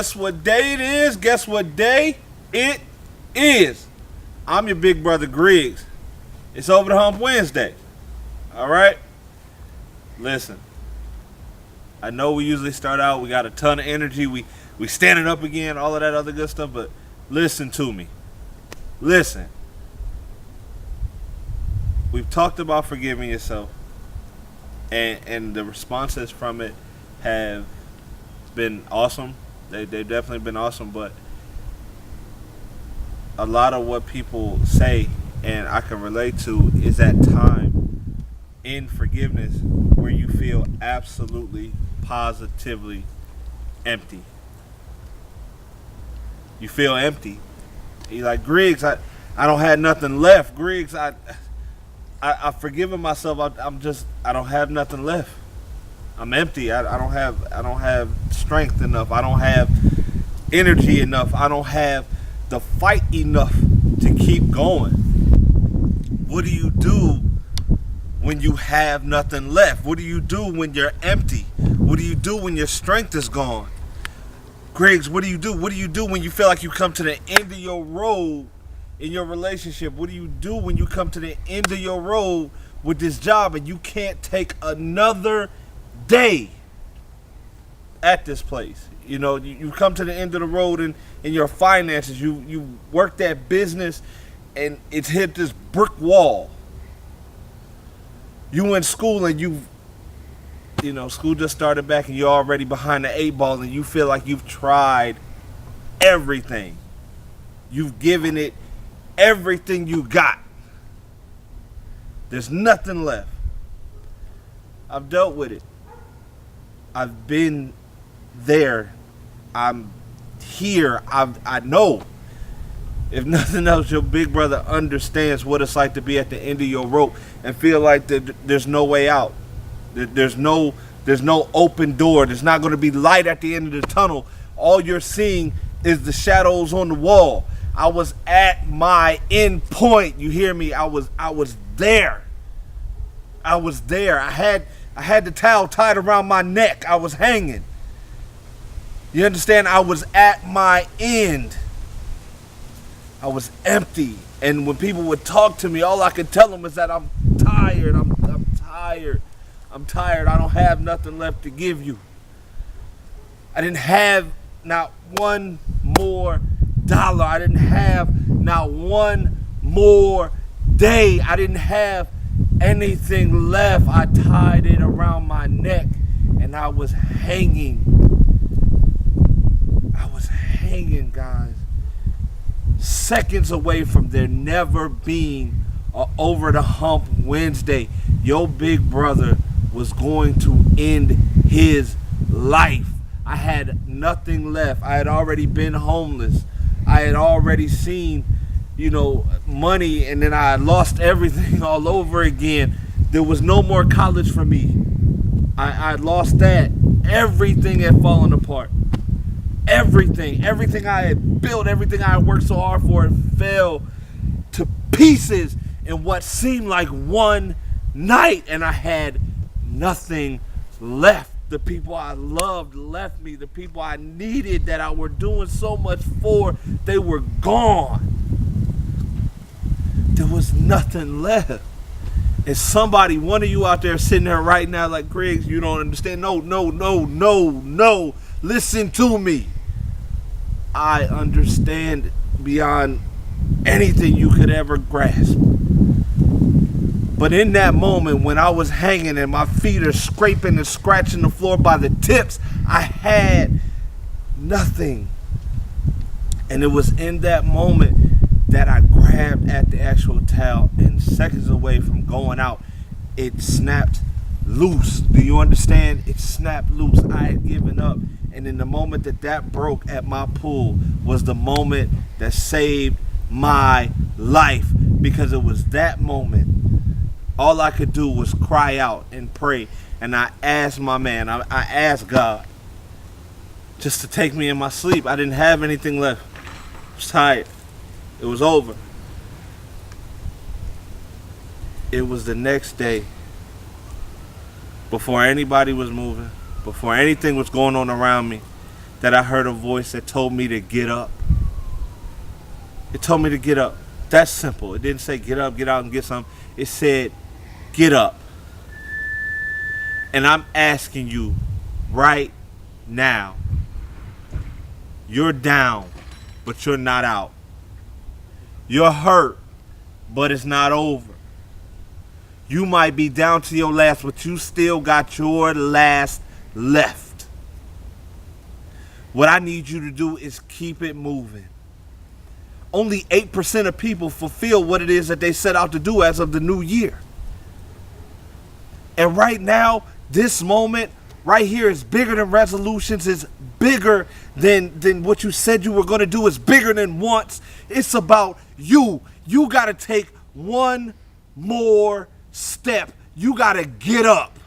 Guess what day it is? Guess what day it is? I'm your big brother Griggs. It's over the Hump Wednesday. All right? Listen, I know we usually start out, we got a ton of energy, we standing up again, all of that other good stuff, but listen to me. Listen. We've talked about forgiving yourself, and the responses from it have been awesome. They've definitely been awesome, but a lot of what people say, and I can relate to, is that time in forgiveness where you feel absolutely, positively empty. You feel empty. You're like, Griggs, I don't have nothing left. Griggs, I've forgiven myself. I don't have nothing left. I'm empty. I don't have strength enough. I don't have energy enough. I don't have the fight enough to keep going. What do you do when you have nothing left? What do you do when you're empty? What do you do when your strength is gone? Griggs, what do you do? What do you do when you feel like you come to the end of your road in your relationship? What do you do when you come to the end of your road with this job and you can't take another day at this place? You know, you come to the end of the road in your finances. You work that business and it's hit this brick wall. You in school and school just started back and you're already behind the 8 ball and you feel like you've tried everything. You've given it everything you got. There's nothing left. I've dealt with it. I've been there. I'm here. I know. If nothing else, your big brother understands what it's like to be at the end of your rope and feel like there's no way out. There's no open door. There's not going to be light at the end of the tunnel. All you're seeing is the shadows on the wall. I was at my end point. You hear me? I was there. I was there. I had the towel tied around my neck. I was hanging. You understand? I was at my end. I was empty. And when people would talk to me, all I could tell them is that I'm tired. I'm tired. I'm tired. I don't have nothing left to give you. I didn't have not one more dollar. I didn't have not one more day. I didn't have anything left. I tied it around my neck and I was hanging. I was hanging, guys. Seconds away from there never being a Over the Hump Wednesday. Your big brother was going to end his life. I had nothing left. I had already been homeless. I had already seen, money, and then I lost everything all over again. There was no more college for me. I lost that. Everything had fallen apart. Everything I had built, everything I had worked so hard for, it fell to pieces in what seemed like one night, and I had nothing left. The people I loved left me. The people I needed, that I were doing so much for, they were gone. There was nothing left. And somebody, one of you out there sitting there right now like, Griggs, you don't understand. No. Listen to me. I understand beyond anything you could ever grasp. But in that moment when I was hanging and my feet are scraping and scratching the floor by the tips, I had nothing. And it was in that moment that I grabbed at the actual towel, and seconds away from going out, it snapped loose. Do you understand? It snapped loose. I had given up. And in the moment that broke at my pool was the moment that saved my life, because it was that moment. All I could do was cry out and pray. And I asked my man, I asked God just to take me in my sleep. I didn't have anything left. I was tired. It was over. It was the next day, before anybody was moving, before anything was going on around me, that I heard a voice that told me to get up. It told me to get up. That's simple. It didn't say get up, get out and get something. It said get up. And I'm asking you right now, you're down, but you're not out. You're hurt, but it's not over. You might be down to your last, but you still got your last left. What I need you to do is keep it moving. Only 8% of people fulfill what it is that they set out to do as of the new year. And right now, this moment right here is bigger than resolutions. It's bigger than what you said you were going to do. It's bigger than once. It's about you. You got to take one more step. You got to get up.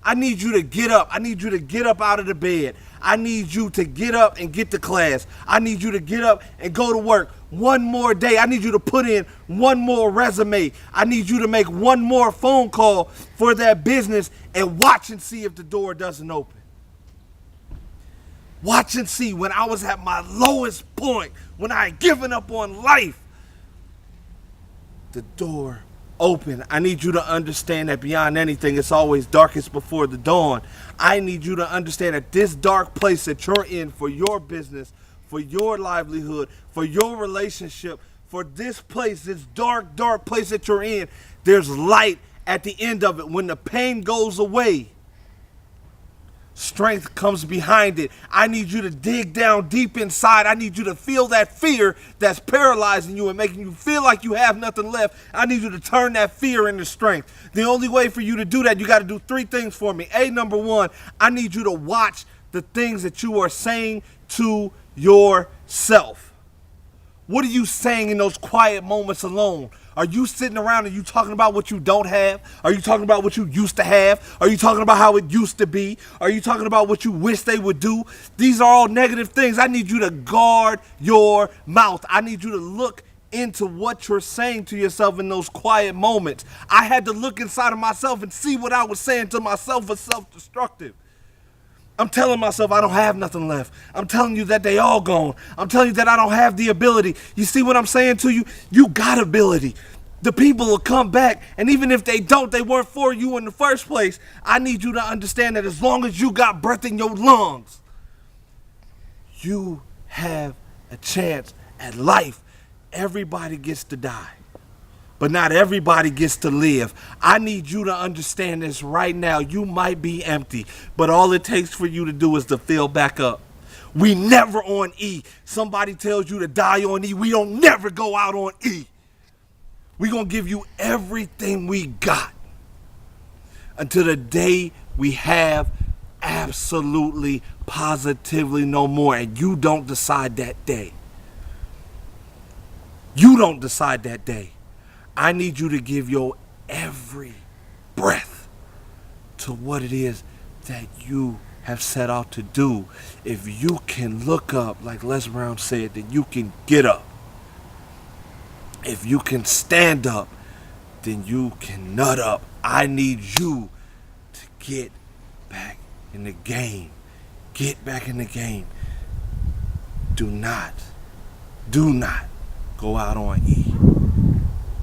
I need you to get up. I need you to get up out of the bed. I need you to get up and get to class. I need you to get up and go to work one more day. I need you to put in one more resume. I need you to make one more phone call for that business and watch and see if the door doesn't open. Watch and see. When I was at my lowest point, when I had given up on life, the door open. I need you to understand that beyond anything, it's always darkest before the dawn. I need you to understand that this dark place that you're in for your business, for your livelihood, for your relationship, for this place, this dark, dark place that you're in, there's light at the end of it. When the pain goes away, strength comes behind it. I need you to dig down deep inside. I need you to feel that fear that's paralyzing you and making you feel like you have nothing left. I need you to turn that fear into strength. The only way for you to do that, you got to do 3 things for me. Number 1, I need you to watch the things that you are saying to yourself. What are you saying in those quiet moments alone? Are you sitting around and you talking about what you don't have? Are you talking about what you used to have? Are you talking about how it used to be? Are you talking about what you wish they would do? These are all negative things. I need you to guard your mouth. I need you to look into what you're saying to yourself in those quiet moments. I had to look inside of myself and see what I was saying to myself was self-destructive. I'm telling myself I don't have nothing left. I'm telling you that they all gone. I'm telling you that I don't have the ability. You see what I'm saying to you? You got ability. The people will come back, and even if they don't, they weren't for you in the first place. I need you to understand that as long as you got breath in your lungs, you have a chance at life. Everybody gets to die, but not everybody gets to live. I need you to understand this right now. You might be empty, but all it takes for you to do is to fill back up. We never on E. Somebody tells you to die on E. We don't never go out on E. We're going to give you everything we got until the day we have absolutely, positively no more. And you don't decide that day. You don't decide that day. I need you to give your every breath to what it is that you have set out to do. If you can look up, like Les Brown said, then you can get up. If you can stand up, then you can nut up. I need you to get back in the game. Get back in the game. Do not go out on E.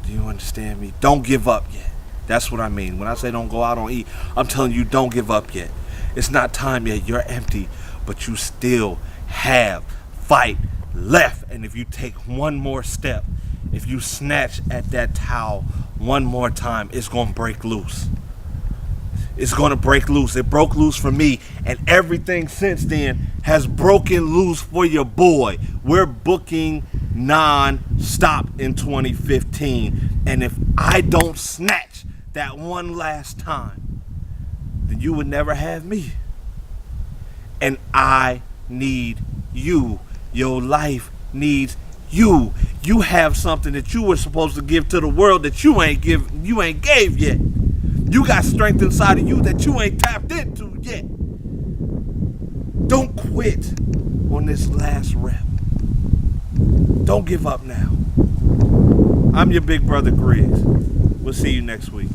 Do you understand me? Don't give up yet. That's what I mean. When I say don't go out on E, I'm telling you don't give up yet. It's not time yet. You're empty, but you still have fight left. And if you take one more step, if you snatch at that towel one more time, it's going to break loose. It's going to break loose. It broke loose for me, and everything since then has broken loose for your boy. We're booking non-stop in 2015, and if I don't snatch that one last time, then you would never have me. And I need you. Your life needs you. You have something that you were supposed to give to the world that you ain't gave yet. You got strength inside of you that you ain't tapped into yet. Don't quit on this last rep. Don't give up now. I'm your big brother Griggs. We'll see you next week.